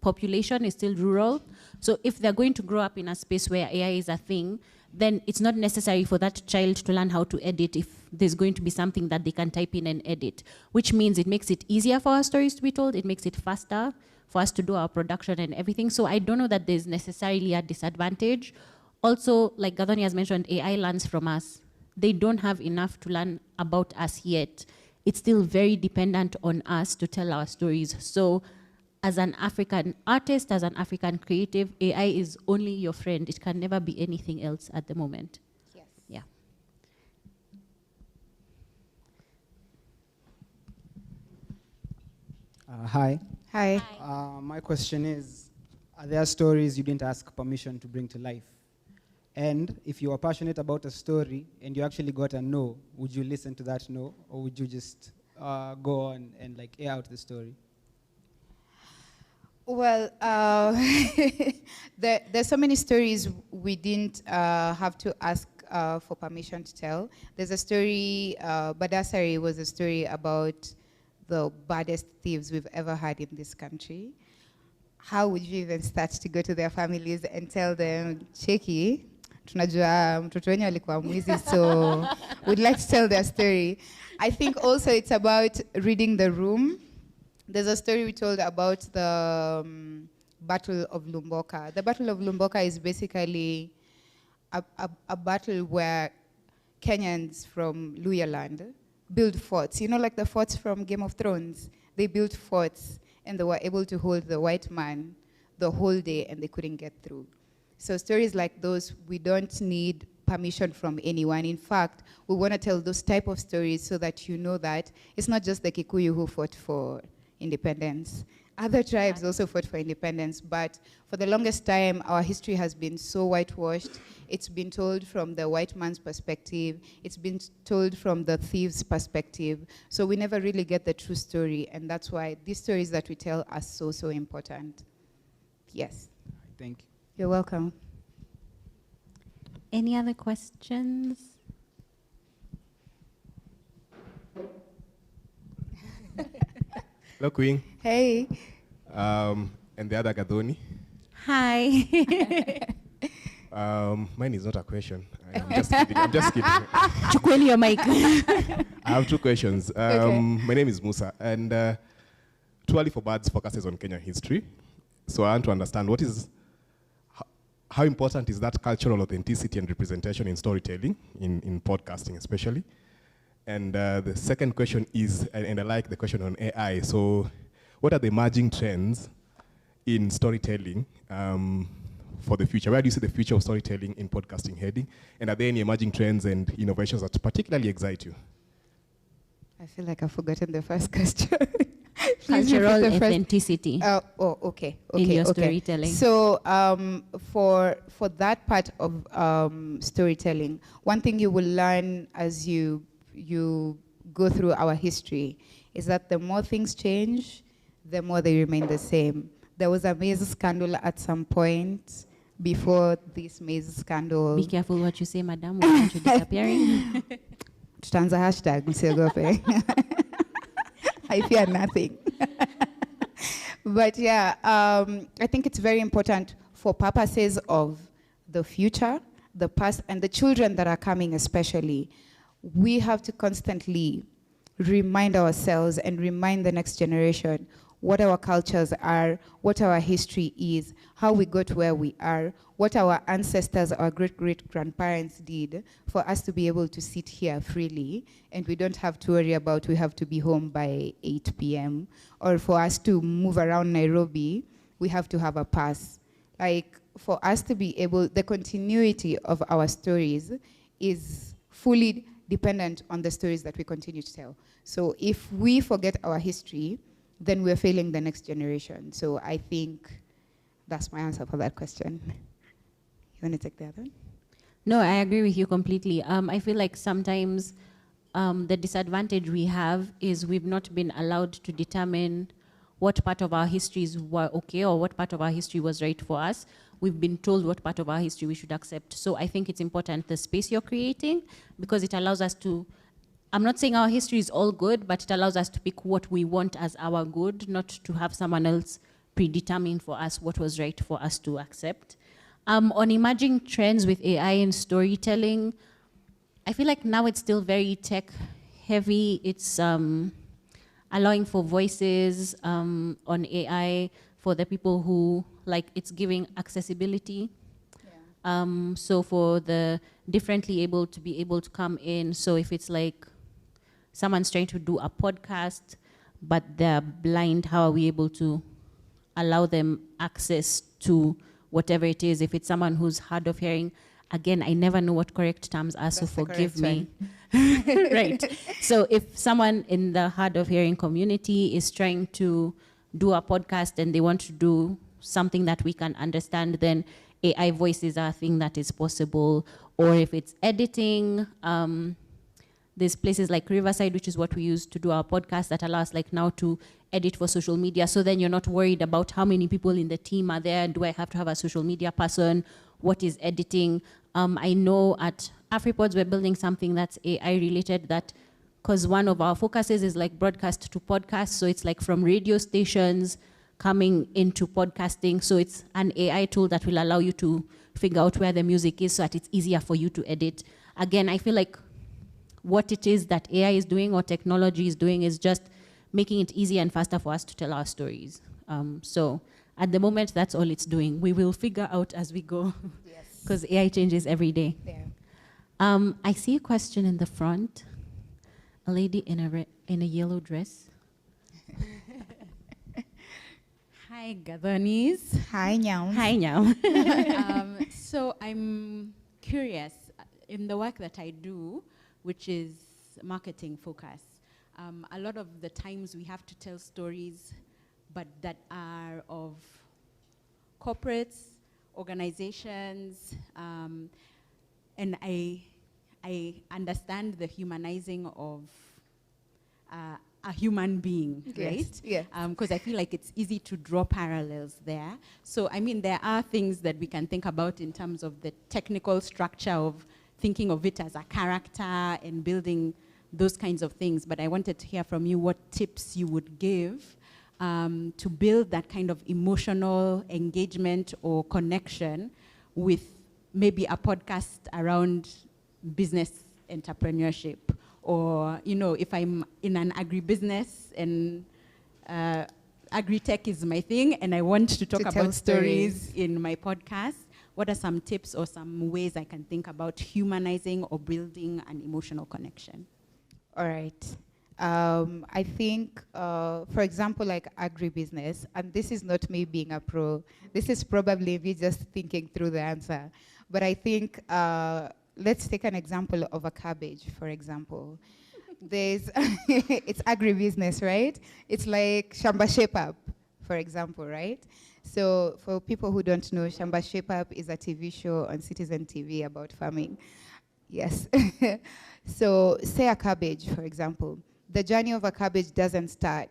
population is still rural, so if they're going to grow up in a space where AI is a thing, then it's not necessary for that child to learn how to edit if there's going to be something that they can type in and edit, which means it makes it easier for our stories to be told, it makes it faster for us to do our production and everything. So I don't know that there's necessarily a disadvantage. Also, like Gathoni has mentioned, AI learns from us. They don't have enough to learn about us yet. It's still very dependent on us to tell our stories. So as an African artist, as an African creative, AI is only your friend. It can never be anything else at the moment. Yes. Yeah. Hi. Hi. My question is, are there stories you didn't ask permission to bring to life? And if you are passionate about a story and you actually got a no, would you listen to that no, or would you just go on and like air out the story? Well, there's so many stories we didn't have to ask for permission to tell. There's a story, Badasari was a story about the baddest thieves we've ever had in this country. How would you even start to go to their families and tell them, Cheki, tunajua mtoto wenyu alikuwa mwizi, so we'd like to tell their story. I think also it's about reading the room. There's a story we told about the Battle of Lumboka. The Battle of Lumboka is basically a battle where Kenyans from Luyaland build forts. You know, like the forts from Game of Thrones? They built forts, and they were able to hold the white man the whole day, and they couldn't get through. So stories like those, we don't need permission from anyone. In fact, we want to tell those type of stories so that you know that it's not just the Kikuyu who fought for independence. Other tribes also fought for independence, but for the longest time, our history has been so whitewashed. It's been told from the white man's perspective. It's been told from the thief's perspective. So we never really get the true story, and that's why these stories that we tell are so, so important. Yes. Thank you. You're welcome. Any other questions? Hello, Queen. Hey. And the other Gathoni. Hi. Mine is not a question. I'm just kidding. I'm just kidding. Chukweni your mic. I have two questions. Okay. My name is Musa, and Too Early for Birds focuses on Kenyan history. So I want to understand how important is that cultural authenticity and representation in storytelling, in podcasting especially? And the second question is, and I like the question on AI, so what are the emerging trends in storytelling for the future? Where do you see the future of storytelling in podcasting heading? And are there any emerging trends and innovations that particularly excite you? I feel like I've forgotten the first question. Cultural authenticity Okay. in your storytelling. So for that part of storytelling, one thing you will learn as you go through our history is that the more things change, the more they remain the same. There was a maize scandal at some point before this maize scandal. Be careful what you say, madam. We want you disappearing. Tutanza hashtag, msiogope. I fear nothing. But yeah, I think it's very important for purposes of the future, the past, and the children that are coming especially. We have to constantly remind ourselves and remind the next generation what our cultures are, what our history is, how we got where we are, what our ancestors, our great-great-grandparents did for us to be able to sit here freely, and we don't have to worry about we have to be home by 8 p.m., or for us to move around Nairobi, we have to have a pass. Like, for us to be able, the continuity of our stories is fully dependent on the stories that we continue to tell. So if we forget our history, then we're failing the next generation. So I think that's my answer for that question. You want to take the other one? No, I agree with you completely. I feel like sometimes the disadvantage we have is we've not been allowed to determine what part of our histories were okay or what part of our history was right for us. We've been told what part of our history we should accept. So I think it's important, the space you're creating, because it allows us to, I'm not saying our history is all good, but it allows us to pick what we want as our good, not to have someone else predetermine for us what was right for us to accept. On emerging trends with AI and storytelling, I feel like now it's still very tech heavy. It's allowing for voices on AI for the people who, like, it's giving accessibility. Yeah. So for the differently able to be able to come in. So if it's like someone's trying to do a podcast, but they're blind, how are we able to allow them access to whatever it is? If it's someone who's hard of hearing, again, I never know what correct terms are, so forgive me. Right. So if someone in the hard of hearing community is trying to do a podcast and they want to do something that we can understand, then AI voices are a thing that is possible. Or if it's editing, there's places like Riverside, which is what we use to do our podcast, that allows like now to edit for social media. So then you're not worried about how many people in the team are there. Do I have to have a social media person? What is editing? I know at AfriPods we're building something that's AI related, that because one of our focuses is like broadcast to podcast. So it's like from radio stations coming into podcasting. So it's an AI tool that will allow you to figure out where the music is so that it's easier for you to edit. Again, I feel like what it is that AI is doing or technology is doing is just making it easier and faster for us to tell our stories. So at the moment, that's all it's doing. We will figure out as we go, because AI changes every day. Yeah. I see a question in the front. A lady in a yellow dress. Hi, Gathonis. Hi, Nyam. Hi, now. So I'm curious, in the work that I do, which is marketing focus, a lot of the times we have to tell stories, but that are of corporates, organizations, and I understand the humanizing of a human being, right? Yeah. Because I feel like it's easy to draw parallels there. So, I mean, there are things that we can think about in terms of the technical structure of thinking of it as a character and building those kinds of things. But I wanted to hear from you what tips you would give to build that kind of emotional engagement or connection with maybe a podcast around business entrepreneurship. Or, you know, if I'm in an agribusiness and agri-tech is my thing and I want to talk about stories in my podcast, what are some tips or some ways I can think about humanizing or building an emotional connection? All right. I think, for example, like agribusiness, and this is not me being a pro, this is probably me just thinking through the answer. But I think, let's take an example of a cabbage, for example. There's, it's agribusiness, right? It's like Shamba Shape Up, for example, right? So for people who don't know, Shamba Shape Up is a TV show on Citizen TV about farming. Yes. So say a cabbage, for example. The journey of a cabbage doesn't start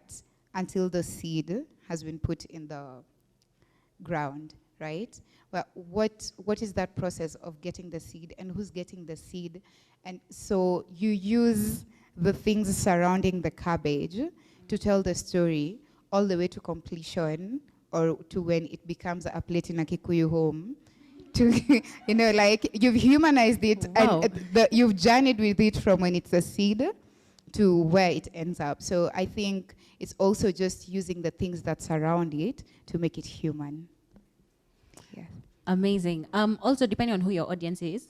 until the seed has been put in the ground, right? Well, what is that process of getting the seed and who's getting the seed? And so you use the things surrounding the cabbage to tell the story all the way to completion, or to when it becomes a plate in a Kikuyu home, to, you know, like you've humanized it. Wow. And you've journeyed with it from when it's a seed to where it ends up. So I think it's also just using the things that surround it to make it human. Yeah. Amazing. Also, depending on who your audience is,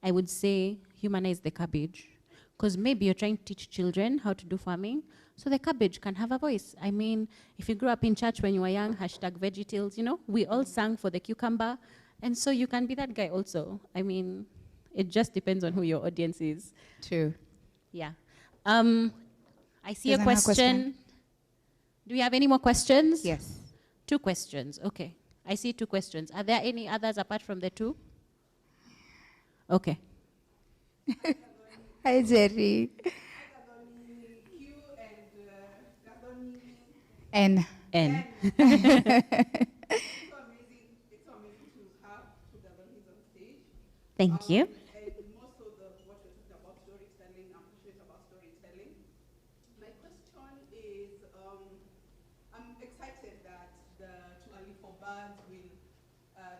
I would say humanize the cabbage. Because maybe you're trying to teach children how to do farming, so the cabbage can have a voice. I mean, if you grew up in church when you were young, #VeggieTales, you know, we all sang for the cucumber. And so you can be that guy also. I mean, it just depends on who your audience is. True. Yeah. I see There's a another question. Do we have any more questions? Yes. 2 questions. Okay. I see 2 questions. Are there any others apart from the 2? Okay. Hi, Jerry. And N. Thank you. And most of what you're talking about storytelling, I'm passionate about storytelling. My question is, I'm excited that the Tuali for Birds will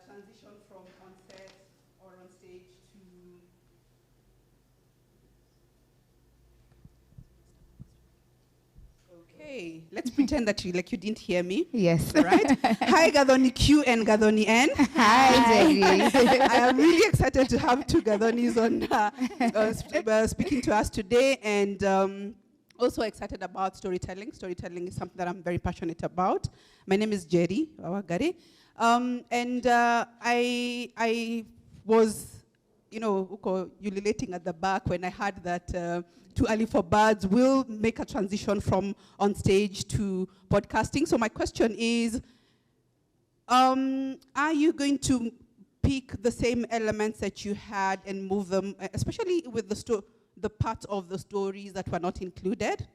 transition from on set or on stage to... Okay, let's pretend that you didn't hear me. yes. Right? Hi, Gathoni Q and Gathoni N. Hi, Jerry. I am really excited to have 2 Gathonis on speaking to us today, and also excited about storytelling. Storytelling is something that I'm very passionate about. My name is Jerry Wawagari, and I was, you know, ululating at the back when I heard that Too Early for Birds will make a transition from on stage to podcasting. So my question is, are you going to pick the same elements that you had and move them, especially with the parts of the stories that were not included?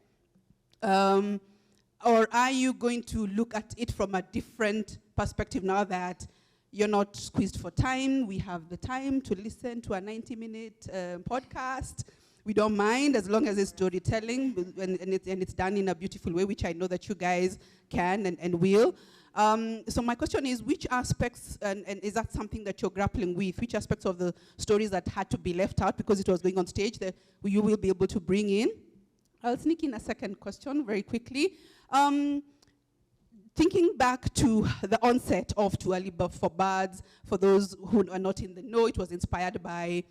Or are you going to look at it from a different perspective now that you're not squeezed for time? We have the time to listen to a 90-minute podcast. We don't mind as long as it's storytelling and it's done in a beautiful way, which I know that you guys can and will. So my question is, which aspects, and is that something that you're grappling with, which aspects of the stories that had to be left out because it was going on stage that you will be able to bring in? I'll sneak in a second question very quickly. Thinking back to the onset of Too Early for Birds, for those who are not in the know, it was inspired by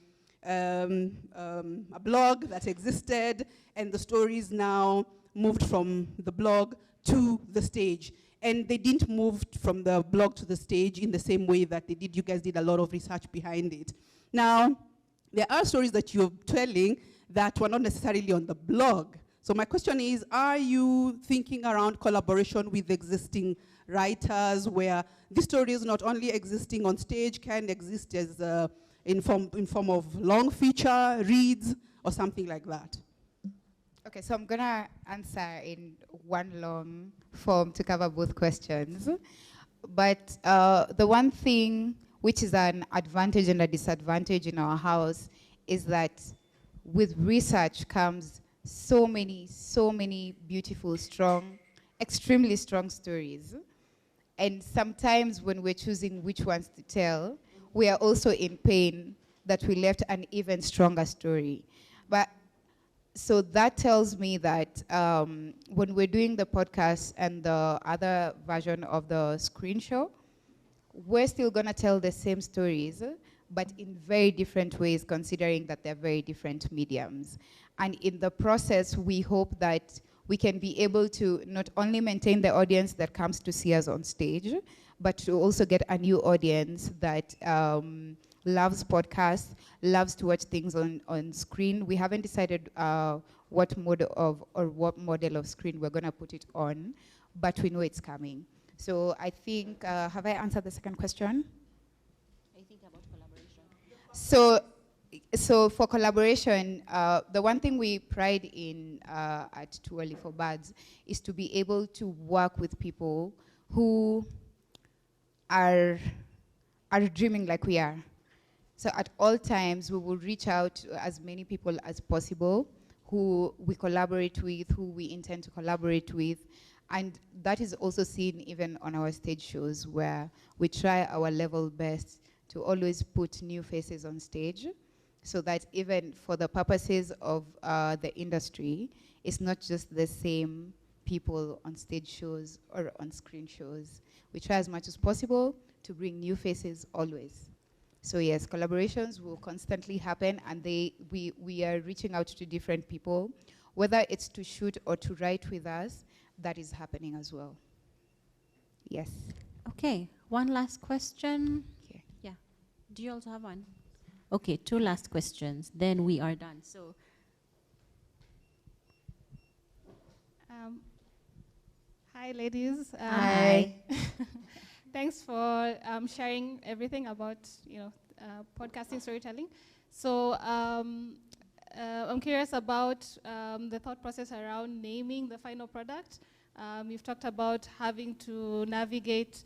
a blog that existed, and the stories now moved from the blog to the stage. And they didn't move from the blog to the stage in the same way that they did. You guys did a lot of research behind it. Now, there are stories that you're telling that were not necessarily on the blog. So my question is, are you thinking around collaboration with existing writers where this story is not only existing on stage, can exist as in form of long feature, reads, or something like that? Okay, so I'm gonna answer in one long form to cover both questions. But the one thing which is an advantage and a disadvantage in our house is that with research comes so many beautiful, strong, extremely strong stories. And sometimes when we're choosing which ones to tell, we are also in pain that we left an even stronger story. But so that tells me that when we're doing the podcast and the other version of the screen show, we're still gonna tell the same stories, but in very different ways, considering that they're very different mediums. And in the process, we hope that we can be able to not only maintain the audience that comes to see us on stage, but to also get a new audience that loves podcasts, loves to watch things on screen. We haven't decided what model of screen we're gonna put it on, but we know it's coming. So I think, have I answered the second question? I think about collaboration. So for collaboration, the one thing we pride in at Too Early for Birds is to be able to work with people who are dreaming like we are. So at all times, we will reach out to as many people as possible who we collaborate with, who we intend to collaborate with. And that is also seen even on our stage shows, where we try our level best to always put new faces on stage, so that even for the purposes of the industry, it's not just the same people on stage shows or on screen shows. We try as much as possible to bring new faces always. So yes, collaborations will constantly happen, and we are reaching out to different people, whether it's to shoot or to write with us. That is happening as well. Yes. Okay, one last question. Okay. Yeah. Do you also have one? Okay, two last questions, then we are done. So, hi, ladies. Hi. Thanks for sharing everything about podcasting storytelling. So I'm curious about the thought process around naming the final product. You've talked about having to navigate,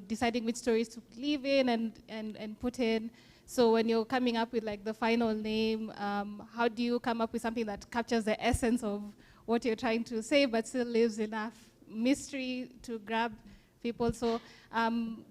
deciding which stories to leave in and put in. So when you're coming up with like the final name, how do you come up with something that captures the essence of what you're trying to say, but still leaves enough mystery to grab people? So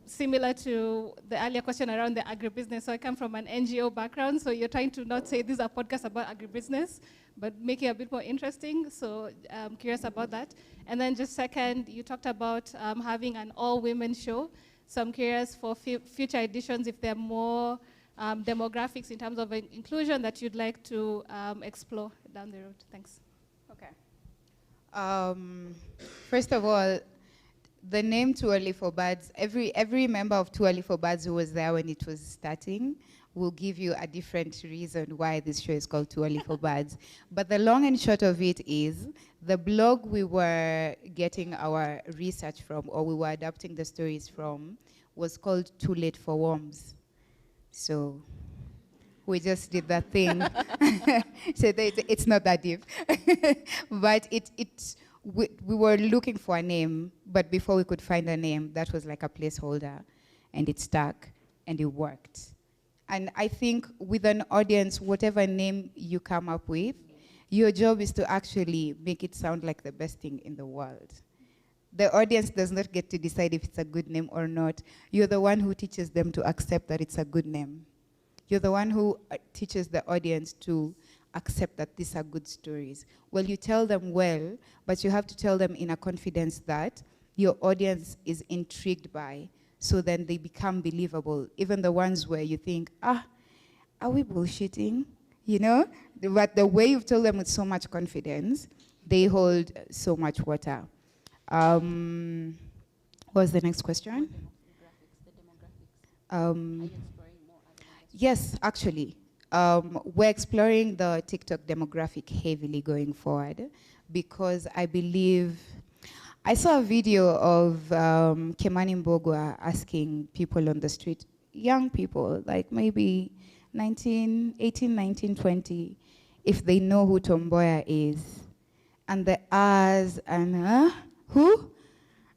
similar to the earlier question around the agribusiness, so I come from an NGO background, so you're trying to not say these are podcasts about agribusiness, but make it a bit more interesting. So I'm curious about that. And then just second, you talked about having an all-women show. So I'm curious for future editions if there are more demographics in terms of inclusion that you'd like to explore down the road. Thanks. Okay. First of all, the name Too Early for Birds, every member of Too Early for Birds who was there when it was starting will give you a different reason why this show is called Too Early for Birds. But the long and short of it is, the blog we were getting our research from, or we were adapting the stories from, was called Too Late for Worms. So we just did that thing. So it's not that deep. But we were looking for a name, but before we could find a name, that was like a placeholder, and it stuck, and it worked. And I think with an audience, whatever name you come up with, your job is to actually make it sound like the best thing in the world. The audience does not get to decide if it's a good name or not. You're the one who teaches them to accept that it's a good name. You're the one who teaches the audience to accept that these are good stories. Well, you tell them well, but you have to tell them in a confidence that your audience is intrigued by, so then they become believable. Even the ones where you think, are we bullshitting? You know? But the way you've told them with so much confidence, they hold so much water. What was the next question? The demographics. Yes, actually. We're exploring the TikTok demographic heavily going forward, because I believe, I saw a video of Kemani Mbogwa asking people on the street, young people, like maybe 18, 19, 20, if they know who Tomboya is. And the ahs and who?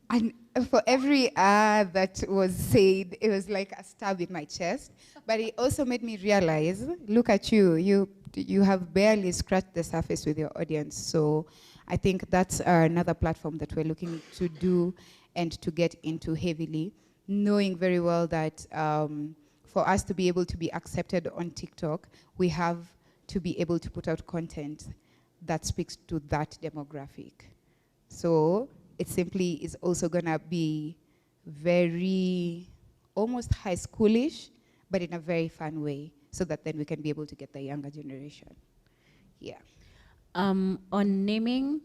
And for every that was said, it was like a stab in my chest. But it also made me realize, look at you, you have barely scratched the surface with your audience. So I think that's another platform that we're looking to do and to get into heavily, knowing very well that for us to be able to be accepted on TikTok, we have to be able to put out content that speaks to that demographic. So it simply is also gonna be very, almost high schoolish, but in a very fun way, so that then we can be able to get the younger generation. Yeah. On naming,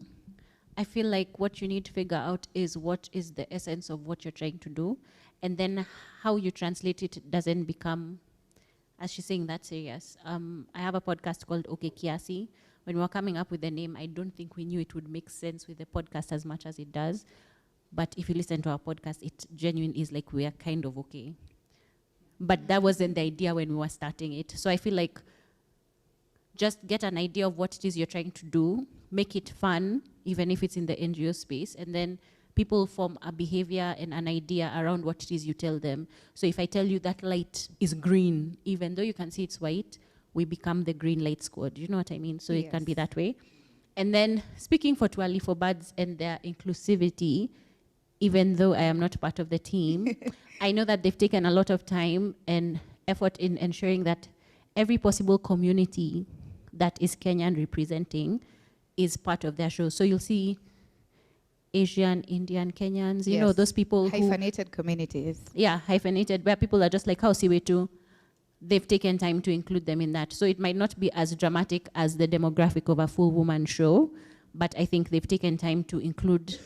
I feel like what you need to figure out is what is the essence of what you're trying to do, and then how you translate it doesn't become, as she's saying, that serious. I have a podcast called Okay Kiasi. When we were coming up with the name, I don't think we knew it would make sense with the podcast as much as it does. But if you listen to our podcast, it genuinely is like we are kind of okay. But that wasn't the idea when we were starting it. So I feel like just get an idea of what it is you're trying to do, make it fun, even if it's in the NGO space, and then people form a behavior and an idea around what it is you tell them. So if I tell you that light is green, even though you can see it's white, we become the green light squad. You know what I mean? So yes. It can be that way. And then speaking for Tuali for Birds and their inclusivity, even though I am not part of the team, I know that they've taken a lot of time and effort in ensuring that every possible community that is Kenyan representing is part of their show. So you'll see Asian, Indian, Kenyans, you know, those people hyphenated communities. Yeah, hyphenated, where people are just like, how Siwetu, they've taken time to include them in that. So it might not be as dramatic as the demographic of a full woman show, but I think they've taken time to include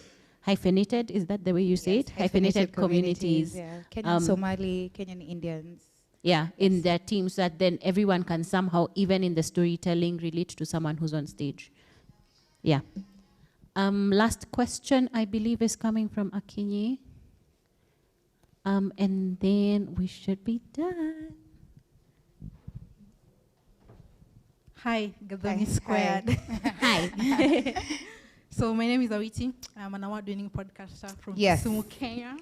hyphenated, is that the way you say it? Hyphenated communities. Yeah. Kenyan Somali, Kenyan Indians. Yeah, in their teams, so that then everyone can somehow, even in the storytelling, relate to someone who's on stage. Yeah. Last question, I believe, is coming from Akinyi. And then we should be done. Hi, Gathoni Squared. Hi. So my name is Awiti. I'm an award-winning podcaster from Kisumu, Kenya.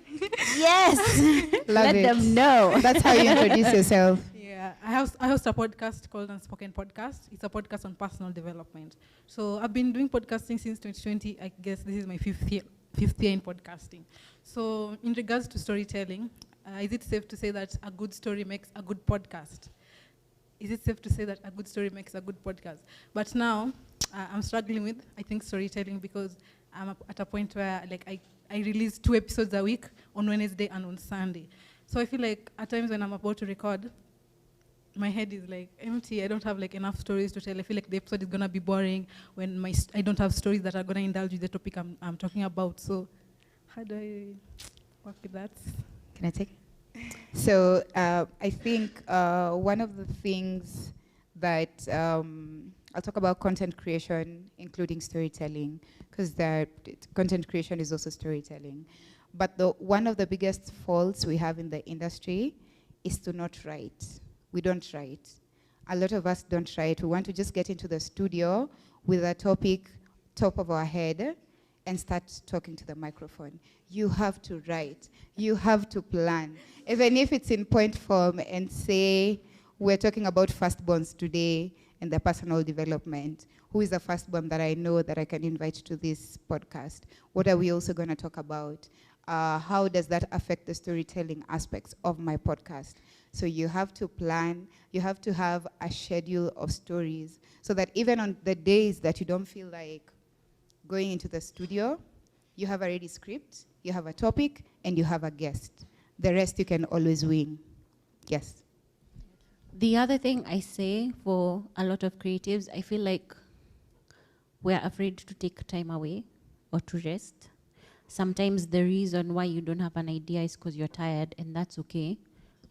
Yes. Let them know. That's how you introduce yourself. Yeah, I host a podcast called Unspoken Podcast. It's a podcast on personal development. So I've been doing podcasting since 2020. I guess this is my fifth year in podcasting. So in regards to storytelling, is it safe to say that a good story makes a good podcast? Is it safe to say that a good story makes a good podcast? But now, I'm struggling with, I think, storytelling, because I'm at a point where I release 2 episodes a week on Wednesday and on Sunday. So I feel like at times when I'm about to record, my head is like empty. I don't have like enough stories to tell. I feel like the episode is gonna be boring when I don't have stories that are gonna indulge with the topic I'm talking about. So how do I work with that? Can I take it? So I think one of the things that I'll talk about content creation, including storytelling, because content creation is also storytelling. But one of the biggest faults we have in the industry is to not write. We don't write. A lot of us don't write. We want to just get into the studio with a topic top of our head and start talking to the microphone. You have to write. You have to plan. Even if it's in point form and say, we're talking about firstborns today and their personal development. Who is the firstborn that I know that I can invite to this podcast? What are we also going to talk about? How does that affect the storytelling aspects of my podcast? So you have to plan, you have to have a schedule of stories so that even on the days that you don't feel like going into the studio, you have a ready script, you have a topic, and you have a guest. The rest you can always wing. Yes. The other thing I say for a lot of creatives, I feel like we're afraid to take time away or to rest. Sometimes the reason why you don't have an idea is because you're tired, and that's okay.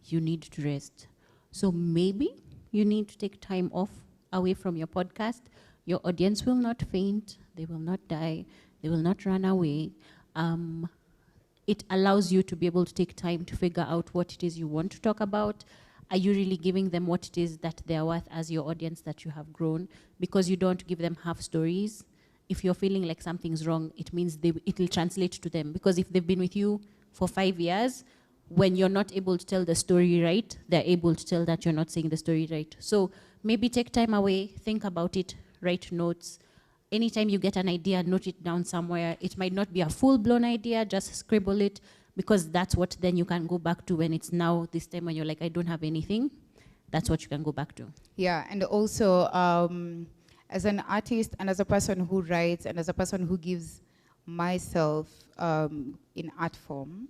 You need to rest. So maybe you need to take time off away from your podcast. Your audience will not faint. They will not die. They will not run away. It allows you to be able to take time to figure out what it is you want to talk about. Are you really giving them what it is that they're worth as your audience that you have grown? Because you don't give them half stories. If you're feeling like something's wrong, it means it will translate to them. Because if they've been with you for 5 years, when you're not able to tell the story right, they're able to tell that you're not saying the story right. So maybe take time away, think about it, write notes. Anytime you get an idea, note it down somewhere. It might not be a full-blown idea, just scribble it, because that's what then you can go back to when it's now this time when you're like, I don't have anything. That's what you can go back to. Yeah, and also as an artist and as a person who writes and as a person who gives myself in art form,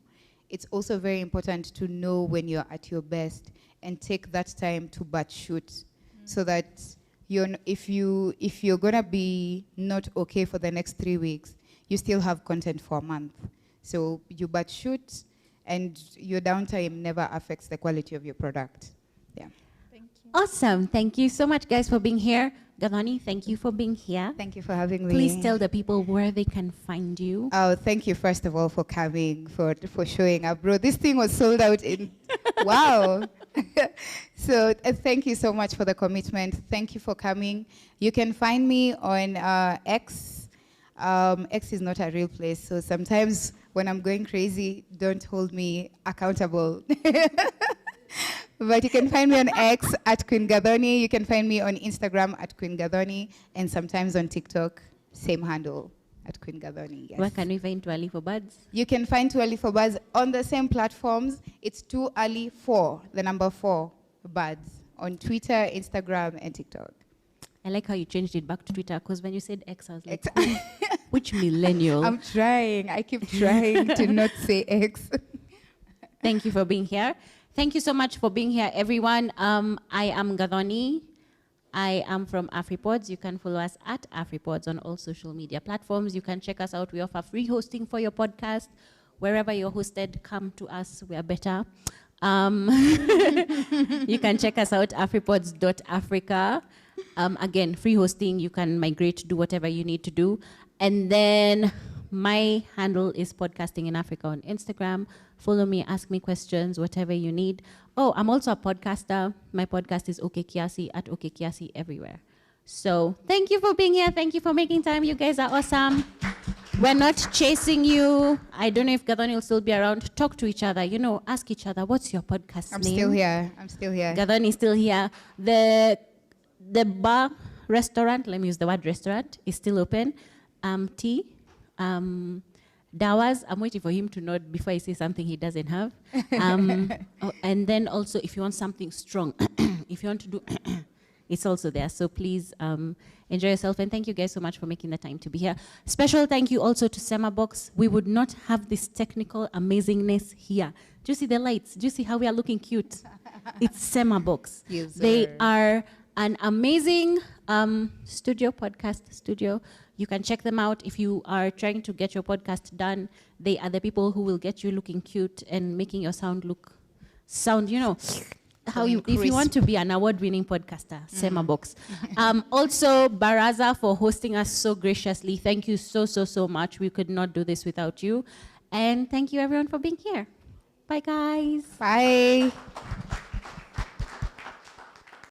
it's also very important to know when you're at your best and take that time to batch shoot so that if you're gonna be not okay for the next 3 weeks, you still have content for a month. So you batch shoot and your downtime never affects the quality of your product. Yeah. Thank you. Awesome. Thank you so much, guys, for being here. Gathoni, thank you for being here. Thank you for having me. Please tell the people where they can find you. Oh, thank you, first of all, for coming, for showing up. Bro, this thing was sold out in, wow. So thank you so much for the commitment. Thank you for coming. You can find me on X. X is not a real place, so sometimes when I'm going crazy, don't hold me accountable. But you can find me on X at Queen Gathoni. You can find me on Instagram at Queen Gathoni, and sometimes on TikTok same handle at Queen Gathoni. Yes. Where can we find Too Early for Buds? You can find Too Early for Buds on the same platforms. It's Too Early for, the number 4, Buds, on Twitter, Instagram, and TikTok. I like how you changed it back to Twitter, because when you said X, I was like, which millennial? I'm trying. I keep trying to not say X. Thank you for being here. Thank you so much for being here, everyone. I am Gathoni. I am from AfriPods. You can follow us at AfriPods on all social media platforms. You can check us out. We offer free hosting for your podcast. Wherever you're hosted, come to us. We are better. You can check us out, afripods.africa. Again, free hosting. You can migrate, do whatever you need to do. And then my handle is Podcasting in Africa on Instagram. Follow me, ask me questions, whatever you need. Oh, I'm also a podcaster. My podcast is OK Kiasi, at OK Kiasi everywhere. So thank you for being here. Thank you for making time. You guys are awesome. We're not chasing you. I don't know if Gathoni will still be around. Talk to each other. You know, ask each other, what's your podcast name? I'm still here. Gathoni is still here. The bar, restaurant, let me use the word restaurant, is still open. Tea. Dawas, I'm waiting for him to nod before I say something he doesn't have. And then also, if you want something strong, if you want to do, it's also there. So please enjoy yourself. And thank you guys so much for making the time to be here. Special thank you also to Semabox. We would not have this technical amazingness here. Do you see the lights? Do you see how we are looking cute? It's Semabox. Yes, they sir. are an amazing podcast studio. You can check them out if you are trying to get your podcast done. They are the people who will get you looking cute and making your sound, you know, how you, if you want to be an award-winning podcaster, Semabox. Also, Baraza for hosting us so graciously. Thank you so much. We could not do this without you. And thank you everyone for being here. Bye, guys. Bye.